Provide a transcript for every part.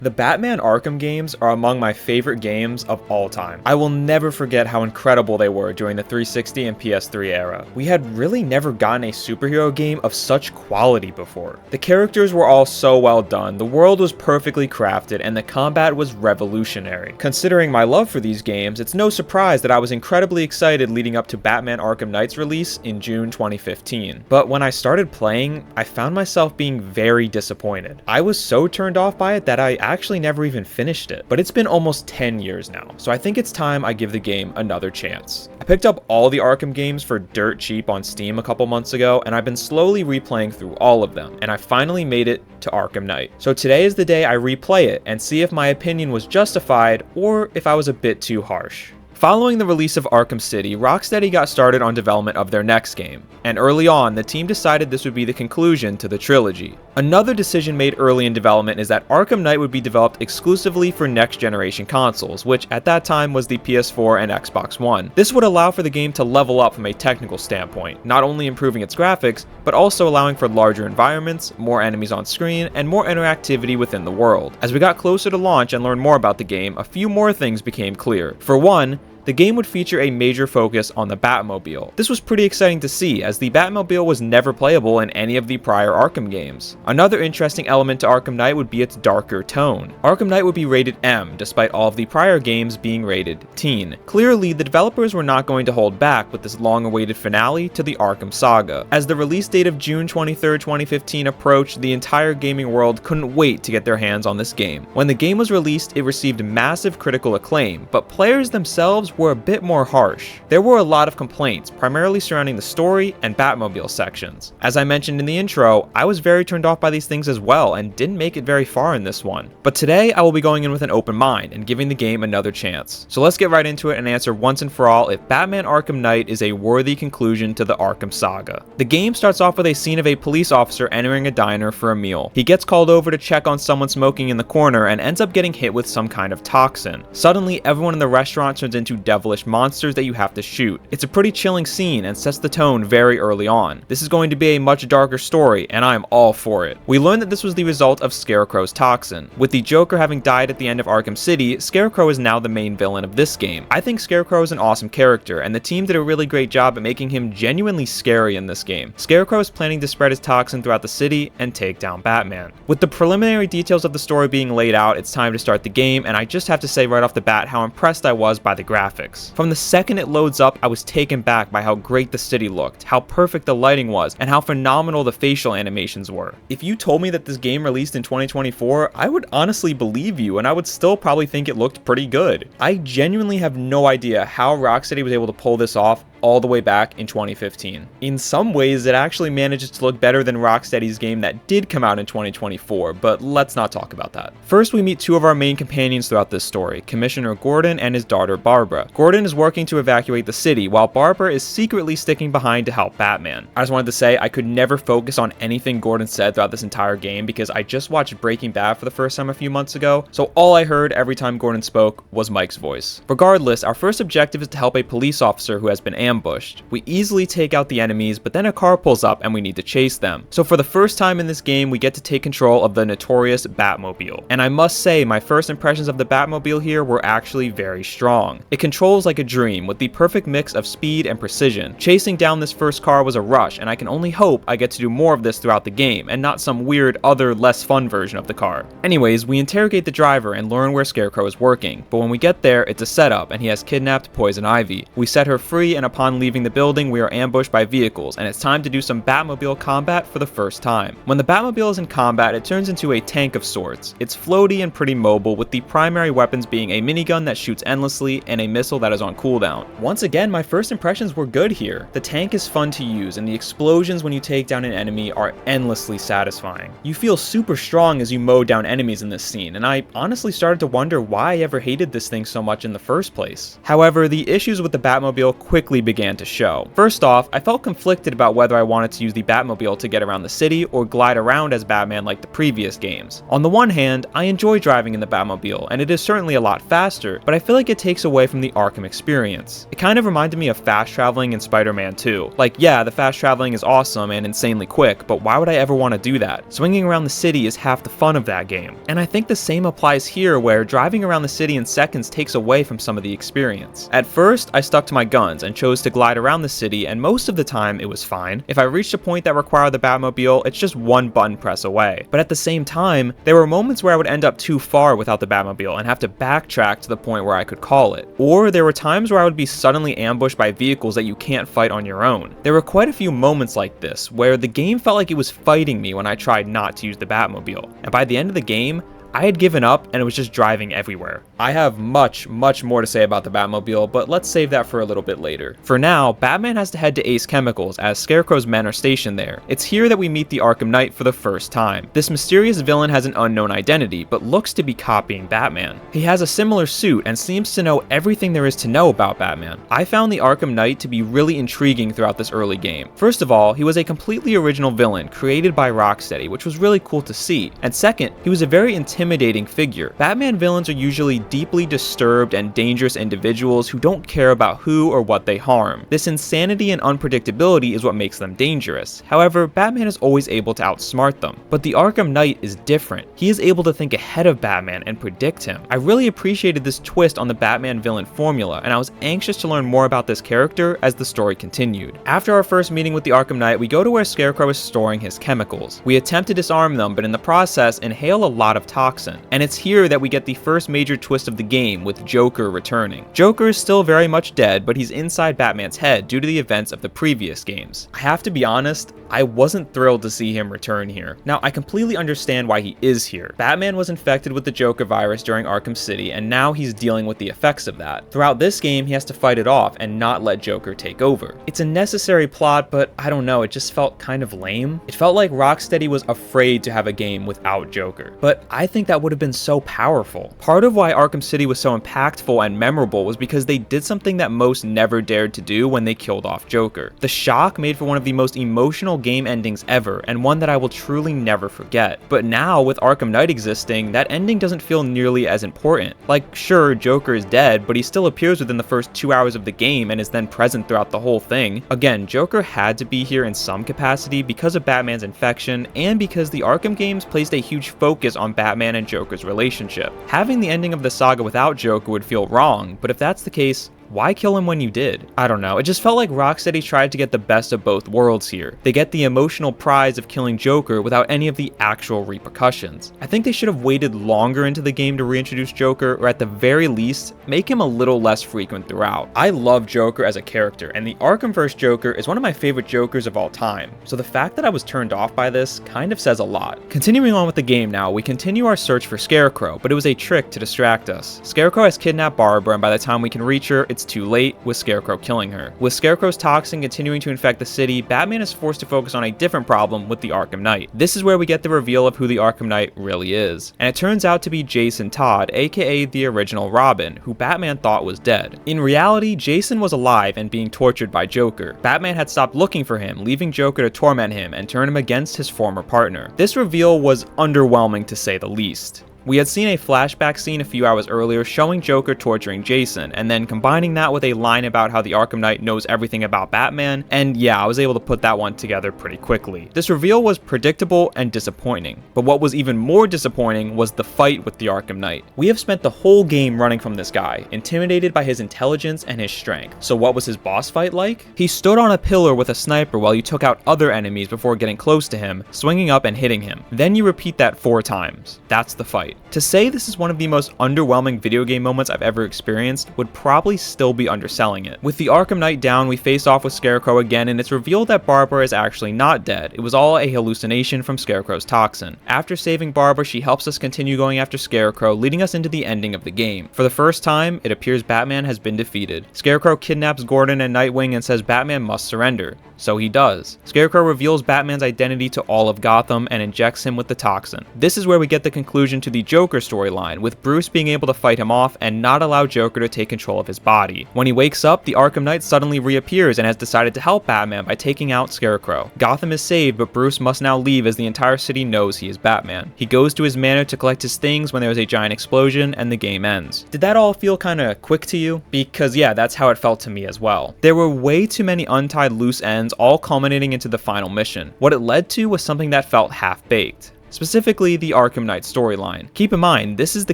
The Batman Arkham games are among my favorite games of all time. I will never forget how incredible they were during the 360 and PS3 era. We had really never gotten a superhero game of such quality before. The characters were all so well done, the world was perfectly crafted, and the combat was revolutionary. Considering my love for these games, it's no surprise that I was incredibly excited leading up to Batman Arkham Knight's release in June 2015. But when I started playing, I found myself being very disappointed. I was so turned off by it that I actually never even finished it. But it's been almost 10 years now, so I think it's time I give the game another chance. I picked up all the Arkham games for dirt cheap on Steam a couple months ago, and I've been slowly replaying through all of them, and I finally made it to Arkham Knight. So today is the day I replay it and see if my opinion was justified or if I was a bit too harsh. Following the release of Arkham City, Rocksteady got started on development of their next game, and early on, the team decided this would be the conclusion to the trilogy. Another decision made early in development is that Arkham Knight would be developed exclusively for next-generation consoles, which at that time was the PS4 and Xbox One. This would allow for the game to level up from a technical standpoint, not only improving its graphics, but also allowing for larger environments, more enemies on screen, and more interactivity within the world. As we got closer to launch and learned more about the game, a few more things became clear. For one, the game would feature a major focus on the Batmobile. This was pretty exciting to see, as the Batmobile was never playable in any of the prior Arkham games. Another interesting element to Arkham Knight would be its darker tone. Arkham Knight would be rated M, despite all of the prior games being rated teen. Clearly, the developers were not going to hold back with this long-awaited finale to the Arkham saga. As the release date of June 23, 2015 approached, the entire gaming world couldn't wait to get their hands on this game. When the game was released, it received massive critical acclaim, but players themselves were a bit more harsh. There were a lot of complaints, primarily surrounding the story and Batmobile sections. As I mentioned in the intro, I was very turned off by these things as well and didn't make it very far in this one. But today, I will be going in with an open mind and giving the game another chance. So let's get right into it and answer once and for all if Batman Arkham Knight is a worthy conclusion to the Arkham saga. The game starts off with a scene of a police officer entering a diner for a meal. He gets called over to check on someone smoking in the corner and ends up getting hit with some kind of toxin. Suddenly, everyone in the restaurant turns into devilish monsters that you have to shoot. It's a pretty chilling scene and sets the tone very early on. This is going to be a much darker story, and I am all for it. We learned that this was the result of Scarecrow's toxin. With the Joker having died at the end of Arkham City, Scarecrow is now the main villain of this game. I think Scarecrow is an awesome character, and the team did a really great job at making him genuinely scary in this game. Scarecrow is planning to spread his toxin throughout the city and take down Batman. With the preliminary details of the story being laid out, it's time to start the game, and I just have to say right off the bat how impressed I was by the graphics. From the second it loads up, I was taken back by how great the city looked, how perfect the lighting was, and how phenomenal the facial animations were. If you told me that this game released in 2024, I would honestly believe you, and I would still probably think it looked pretty good. I genuinely have no idea how Rocksteady was able to pull this off all the way back in 2015. In some ways, it actually manages to look better than Rocksteady's game that did come out in 2024, but let's not talk about that. First, we meet two of our main companions throughout this story, Commissioner Gordon and his daughter Barbara. Gordon is working to evacuate the city, while Barbara is secretly sticking behind to help Batman. I just wanted to say I could never focus on anything Gordon said throughout this entire game because I just watched Breaking Bad for the first time a few months ago, so all I heard every time Gordon spoke was Mike's voice. Regardless, our first objective is to help a police officer who has been ambushed. We easily take out the enemies, but then a car pulls up and we need to chase them. So for the first time in this game, we get to take control of the notorious Batmobile. And I must say, my first impressions of the Batmobile here were actually very strong. It controls like a dream, with the perfect mix of speed and precision. Chasing down this first car was a rush, and I can only hope I get to do more of this throughout the game, and not some weird other less fun version of the car. Anyways, we interrogate the driver and learn where Scarecrow is working, but when we get there, it's a setup, and he has kidnapped Poison Ivy. We set her free, and upon leaving the building, we are ambushed by vehicles, and it's time to do some Batmobile combat for the first time. When the Batmobile is in combat, it turns into a tank of sorts. It's floaty and pretty mobile, with the primary weapons being a minigun that shoots endlessly and a missile that is on cooldown. Once again, my first impressions were good here. The tank is fun to use, and the explosions when you take down an enemy are endlessly satisfying. You feel super strong as you mow down enemies in this scene, and I honestly started to wonder why I ever hated this thing so much in the first place. However, the issues with the Batmobile quickly began to show. First off, I felt conflicted about whether I wanted to use the Batmobile to get around the city or glide around as Batman like the previous games. On the one hand, I enjoy driving in the Batmobile, and it is certainly a lot faster, but I feel like it takes away from the Arkham experience. It kind of reminded me of fast traveling in Spider-Man 2. Like, yeah, the fast traveling is awesome and insanely quick, but why would I ever want to do that? Swinging around the city is half the fun of that game. And I think the same applies here, where driving around the city in seconds takes away from some of the experience. At first, I stuck to my guns and chose to glide around the city, and most of the time it was fine. If I reached a point that required the Batmobile, it's just one button press away. But at the same time, there were moments where I would end up too far without the Batmobile and have to backtrack to the point where I could call it. Or there were times where I would be suddenly ambushed by vehicles that you can't fight on your own. There were quite a few moments like this, where the game felt like it was fighting me when I tried not to use the Batmobile. And by the end of the game, I had given up and it was just driving everywhere. I have much more to say about the Batmobile, but let's save that for a little bit later. For now, Batman has to head to Ace Chemicals as Scarecrow's men are stationed there. It's here that we meet the Arkham Knight for the first time. This mysterious villain has an unknown identity, but looks to be copying Batman. He has a similar suit and seems to know everything there is to know about Batman. I found the Arkham Knight to be really intriguing throughout this early game. First of all, he was a completely original villain created by Rocksteady, which was really cool to see. And second, he was a very intimidating figure. Batman villains are usually deeply disturbed and dangerous individuals who don't care about who or what they harm. This insanity and unpredictability is what makes them dangerous. However, Batman is always able to outsmart them. But the Arkham Knight is different. He is able to think ahead of Batman and predict him. I really appreciated this twist on the Batman villain formula, and I was anxious to learn more about this character as the story continued. After our first meeting with the Arkham Knight, we go to where Scarecrow is storing his chemicals. We attempt to disarm them, but in the process inhale a lot of toxin. And it's here that we get the first major twist of the game, with Joker returning. Joker is still very much dead, but he's inside Batman's head due to the events of the previous games. I have to be honest, I wasn't thrilled to see him return here. Now, I completely understand why he is here. Batman was infected with the Joker virus during Arkham City, and now he's dealing with the effects of that. Throughout this game, he has to fight it off and not let Joker take over. It's a necessary plot, but I don't know, it just felt kind of lame. It felt like Rocksteady was afraid to have a game without Joker, but I think that would have been so powerful. Part of why Arkham City was so impactful and memorable was because they did something that most never dared to do when they killed off Joker. The shock made for one of the most emotional game endings ever, and one that I will truly never forget. But now, with Arkham Knight existing, that ending doesn't feel nearly as important. Like, sure, Joker is dead, but he still appears within the first 2 hours of the game and is then present throughout the whole thing. Again, Joker had to be here in some capacity because of Batman's infection, and because the Arkham games placed a huge focus on Batman and Joker's relationship. Having the ending of the saga without Joker would feel wrong, but if that's the case, why kill him when you did? I don't know, it just felt like Rocksteady tried to get the best of both worlds here. They get the emotional prize of killing Joker without any of the actual repercussions. I think they should have waited longer into the game to reintroduce Joker, or at the very least, make him a little less frequent throughout. I love Joker as a character, and the Arkhamverse Joker is one of my favorite Jokers of all time, so the fact that I was turned off by this kind of says a lot. Continuing on with the game now, we continue our search for Scarecrow, but it was a trick to distract us. Scarecrow has kidnapped Barbara, and by the time we can reach her, it's too late, with Scarecrow killing her. With Scarecrow's toxin continuing to infect the city, Batman is forced to focus on a different problem with the Arkham Knight. This is where we get the reveal of who the Arkham Knight really is, and it turns out to be Jason Todd, aka the original Robin, who Batman thought was dead. In reality, Jason was alive and being tortured by Joker. Batman had stopped looking for him, leaving Joker to torment him and turn him against his former partner. This reveal was underwhelming to say the least. We had seen a flashback scene a few hours earlier showing Joker torturing Jason, and then combining that with a line about how the Arkham Knight knows everything about Batman, and yeah, I was able to put that one together pretty quickly. This reveal was predictable and disappointing, but what was even more disappointing was the fight with the Arkham Knight. We have spent the whole game running from this guy, intimidated by his intelligence and his strength. So what was his boss fight like? He stood on a pillar with a sniper while you took out other enemies before getting close to him, swinging up and hitting him. Then you repeat that 4 times. That's the fight. To say this is one of the most underwhelming video game moments I've ever experienced would probably still be underselling it. With the Arkham Knight down, we face off with Scarecrow again, and it's revealed that Barbara is actually not dead. It was all a hallucination from Scarecrow's toxin. After saving Barbara, she helps us continue going after Scarecrow, leading us into the ending of the game. For the first time, it appears Batman has been defeated. Scarecrow kidnaps Gordon and Nightwing and says Batman must surrender. So he does. Scarecrow reveals Batman's identity to all of Gotham and injects him with the toxin. This is where we get the conclusion to the the Joker storyline, with Bruce being able to fight him off and not allow Joker to take control of his body. When he wakes up, the Arkham Knight suddenly reappears and has decided to help Batman by taking out Scarecrow. Gotham is saved, but Bruce must now leave as the entire city knows he is Batman. He goes to his manor to collect his things when there is a giant explosion and the game ends. Did that all feel kinda quick to you? Because yeah, that's how it felt to me as well. There were way too many untied loose ends, all culminating into the final mission. What it led to was something that felt half-baked. Specifically, the Arkham Knight storyline. Keep in mind, this is the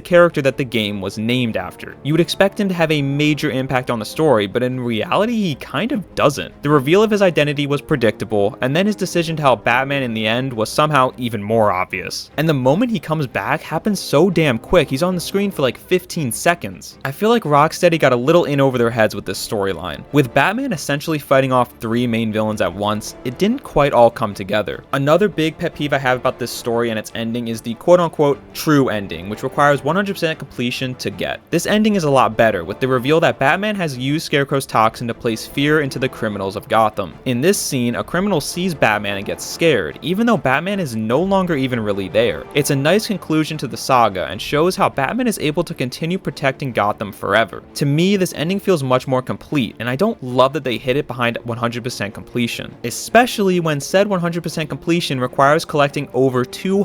character that the game was named after. You would expect him to have a major impact on the story, but in reality, he kind of doesn't. The reveal of his identity was predictable, and then his decision to help Batman in the end was somehow even more obvious. And the moment he comes back happens so damn quick, he's on the screen for like 15 seconds. I feel like Rocksteady got a little in over their heads with this storyline. With Batman essentially fighting off 3 main villains at once, it didn't quite all come together. Another big pet peeve I have about this story and its ending is the quote-unquote true ending, which requires 100% completion to get. This ending is a lot better, with the reveal that Batman has used Scarecrow's toxin to place fear into the criminals of Gotham. In this scene, a criminal sees Batman and gets scared, even though Batman is no longer even really there. It's a nice conclusion to the saga and shows how Batman is able to continue protecting Gotham forever. To me, this ending feels much more complete, and I don't love that they hid it behind 100% completion, especially when said 100% completion requires collecting over 200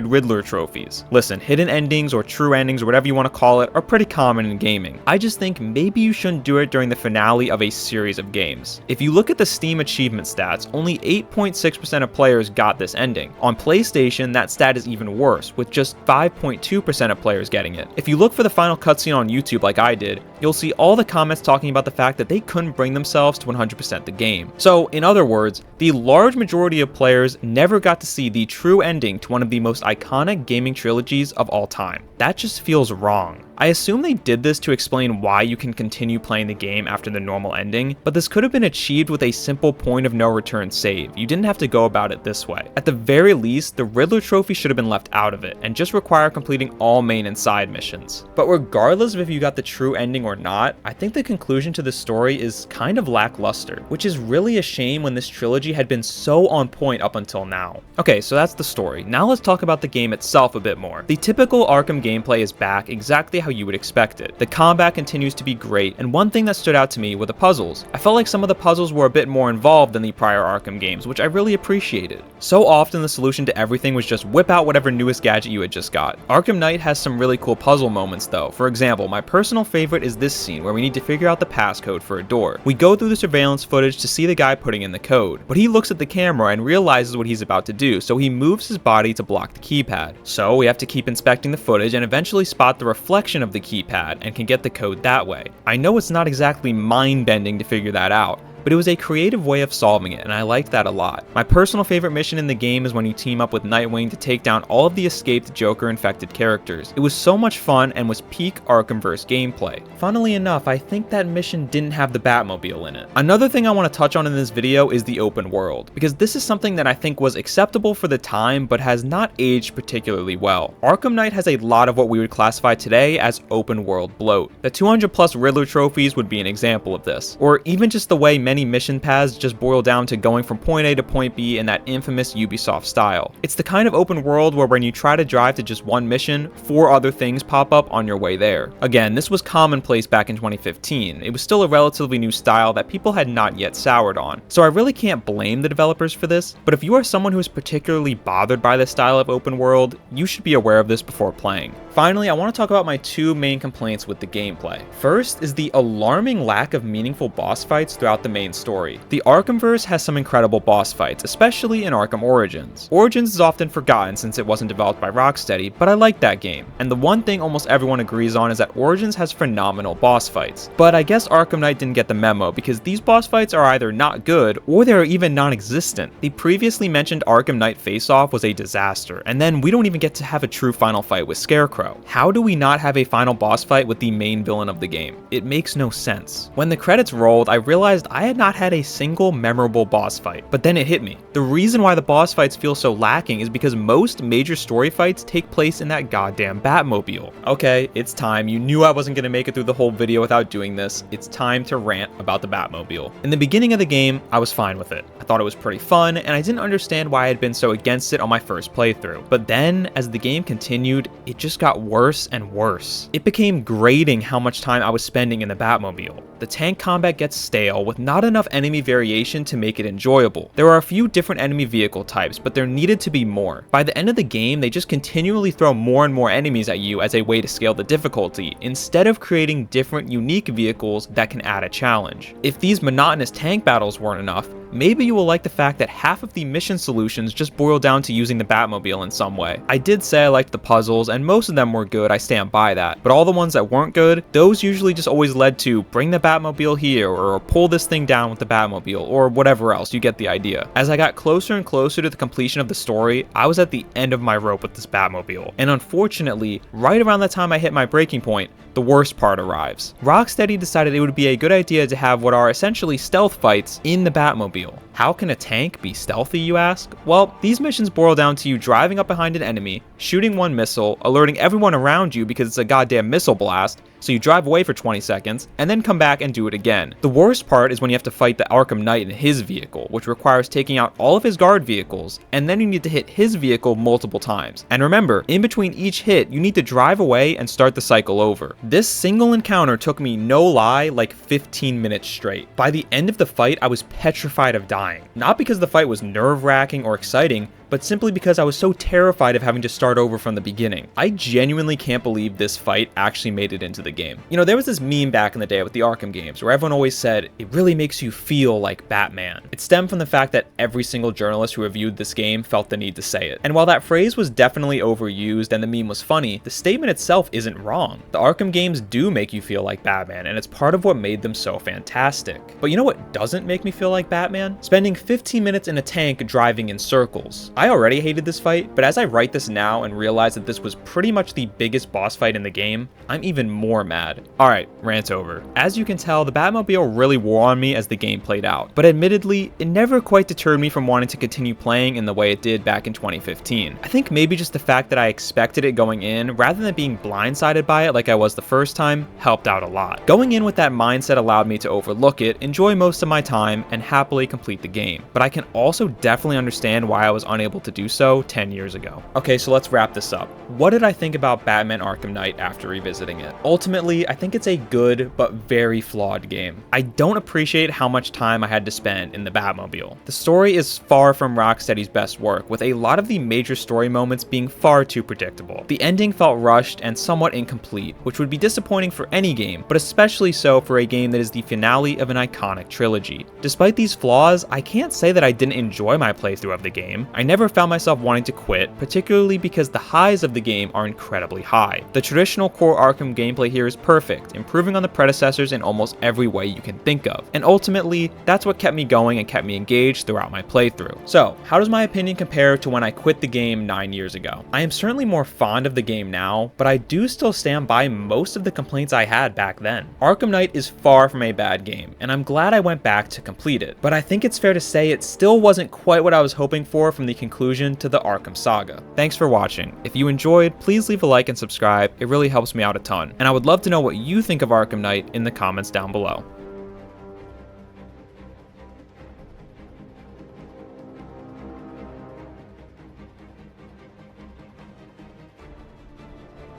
Riddler trophies. Listen, hidden endings or true endings or whatever you want to call it are pretty common in gaming. I just think maybe you shouldn't do it during the finale of a series of games. If you look at the Steam achievement stats, only 8.6% of players got this ending. On PlayStation, that stat is even worse, with just 5.2% of players getting it. If you look for the final cutscene on YouTube like I did, you'll see all the comments talking about the fact that they couldn't bring themselves to 100% the game. So, in other words, the large majority of players never got to see the true ending to one of the most iconic gaming trilogies of all time. That just feels wrong. I assume they did this to explain why you can continue playing the game after the normal ending, but this could have been achieved with a simple point of no return save. You didn't have to go about it this way. At the very least, the Riddler trophy should have been left out of it, and just require completing all main and side missions. But regardless of if you got the true ending or not, I think the conclusion to this story is kind of lackluster, which is really a shame when this trilogy had been so on point up until now. Okay, so that's the story. Now let's talk about the game itself a bit more. The typical Arkham gameplay is back exactly how you would expect it. The combat continues to be great, and one thing that stood out to me were the puzzles. I felt like some of the puzzles were a bit more involved than the prior Arkham games, which I really appreciated. So often the solution to everything was just whip out whatever newest gadget you had just got. Arkham Knight has some really cool puzzle moments though. For example, my personal favorite is this scene where we need to figure out the passcode for a door. We go through the surveillance footage to see the guy putting in the code, but he looks at the camera and realizes what he's about to do, so he moves his body to block the keypad. So we have to keep inspecting the footage and eventually spot the reflection of the keypad and can get the code that way. I know it's not exactly mind-bending to figure that out, but it was a creative way of solving it, and I liked that a lot. My personal favorite mission in the game is when you team up with Nightwing to take down all of the escaped Joker-infected characters. It was so much fun and was peak Arkhamverse gameplay. Funnily enough, I think that mission didn't have the Batmobile in it. Another thing I want to touch on in this video is the open world, because this is something that I think was acceptable for the time, but has not aged particularly well. Arkham Knight has a lot of what we would classify today as open world bloat. The 200 plus Riddler trophies would be an example of this, or even just the way many mission paths just boil down to going from point A to point B in that infamous Ubisoft style. It's the kind of open world where when you try to drive to just one mission, 4 other things pop up on your way there. Again, this was commonplace back in 2015. It was still a relatively new style that people had not yet soured on. So I really can't blame the developers for this, but if you are someone who is particularly bothered by this style of open world, you should be aware of this before playing. Finally, I want to talk about my 2 main complaints with the gameplay. First is the alarming lack of meaningful boss fights throughout the main story. The Arkhamverse has some incredible boss fights, especially in Arkham Origins. Origins is often forgotten since it wasn't developed by Rocksteady, but I like that game. And the one thing almost everyone agrees on is that Origins has phenomenal boss fights. But I guess Arkham Knight didn't get the memo because these boss fights are either not good or they're even non-existent. The previously mentioned Arkham Knight face-off was a disaster, and then we don't even get to have a true final fight with Scarecrow. How do we not have a final boss fight with the main villain of the game? It makes no sense. When the credits rolled, I realized I had not had a single memorable boss fight. But then it hit me. The reason why the boss fights feel so lacking is because most major story fights take place in that goddamn Batmobile. Okay, it's time. You knew I wasn't going to make it through the whole video without doing this. It's time to rant about the Batmobile. In the beginning of the game, I was fine with it. I thought it was pretty fun, and I didn't understand why I had been so against it on my first playthrough. But then, as the game continued, it just got worse and worse. It became grating how much time I was spending in the Batmobile. The tank combat gets stale with not enough enemy variation to make it enjoyable. There are a few different enemy vehicle types, but there needed to be more. By the end of the game, they just continually throw more and more enemies at you as a way to scale the difficulty, instead of creating different unique vehicles that can add a challenge. If these monotonous tank battles weren't enough, maybe you will like the fact that half of the mission solutions just boil down to using the Batmobile in some way. I did say I liked the puzzles, and most of them were good, I stand by that, but all the ones that weren't good, those usually just always led to bring the Batmobile here, or pull this thing down with the Batmobile, or whatever else, you get the idea. As I got closer and closer to the completion of the story, I was at the end of my rope with this Batmobile, and unfortunately, right around the time I hit my breaking point, the worst part arrives. Rocksteady decided it would be a good idea to have what are essentially stealth fights in the Batmobile. How can a tank be stealthy, you ask? Well, these missions boil down to you driving up behind an enemy, shooting one missile, alerting everyone around you because it's a goddamn missile blast, so you drive away for 20 seconds, and then come back and do it again. The worst part is when you have to fight the Arkham Knight in his vehicle, which requires taking out all of his guard vehicles, and then you need to hit his vehicle multiple times. And remember, in between each hit, you need to drive away and start the cycle over. This single encounter took me, no lie, like 15 minutes straight. By the end of the fight, I was petrified of dying. Not because the fight was nerve-wracking or exciting, but simply because I was so terrified of having to start over from the beginning. I genuinely can't believe this fight actually made it into the game. You know, there was this meme back in the day with the Arkham games where everyone always said, it really makes you feel like Batman. It stemmed from the fact that every single journalist who reviewed this game felt the need to say it. And while that phrase was definitely overused and the meme was funny, the statement itself isn't wrong. The Arkham games do make you feel like Batman, and it's part of what made them so fantastic. But you know what doesn't make me feel like Batman? Spending 15 minutes in a tank driving in circles. I already hated this fight, but as I write this now and realize that this was pretty much the biggest boss fight in the game, I'm even more mad. Alright, rant over. As you can tell, the Batmobile really wore on me as the game played out, but admittedly, it never quite deterred me from wanting to continue playing in the way it did back in 2015. I think maybe just the fact that I expected it going in, rather than being blindsided by it like I was the first time, helped out a lot. Going in with that mindset allowed me to overlook it, enjoy most of my time, and happily complete the game. But I can also definitely understand why I was unable to do so 10 years ago. Okay, so let's wrap this up. What did I think about Batman Arkham Knight after revisiting it? Ultimately, I think it's a good but very flawed game. I don't appreciate how much time I had to spend in the Batmobile. The story is far from Rocksteady's best work, with a lot of the major story moments being far too predictable. The ending felt rushed and somewhat incomplete, which would be disappointing for any game, but especially so for a game that is the finale of an iconic trilogy. Despite these flaws, I can't say that I didn't enjoy my playthrough of the game. I never found myself wanting to quit, particularly because the highs of the game are incredibly high. The traditional core Arkham gameplay here is perfect, improving on the predecessors in almost every way you can think of. And ultimately, that's what kept me going and kept me engaged throughout my playthrough. So, how does my opinion compare to when I quit the game 9 years ago? I am certainly more fond of the game now, but I do still stand by most of the complaints I had back then. Arkham Knight is far from a bad game, and I'm glad I went back to complete it, but I think it's fair to say it still wasn't quite what I was hoping for from the conclusion to the Arkham saga. Thanks for watching. If you enjoyed, please leave a like and subscribe. It really helps me out a ton, and I would love to know what you think of Arkham Knight in the comments down below.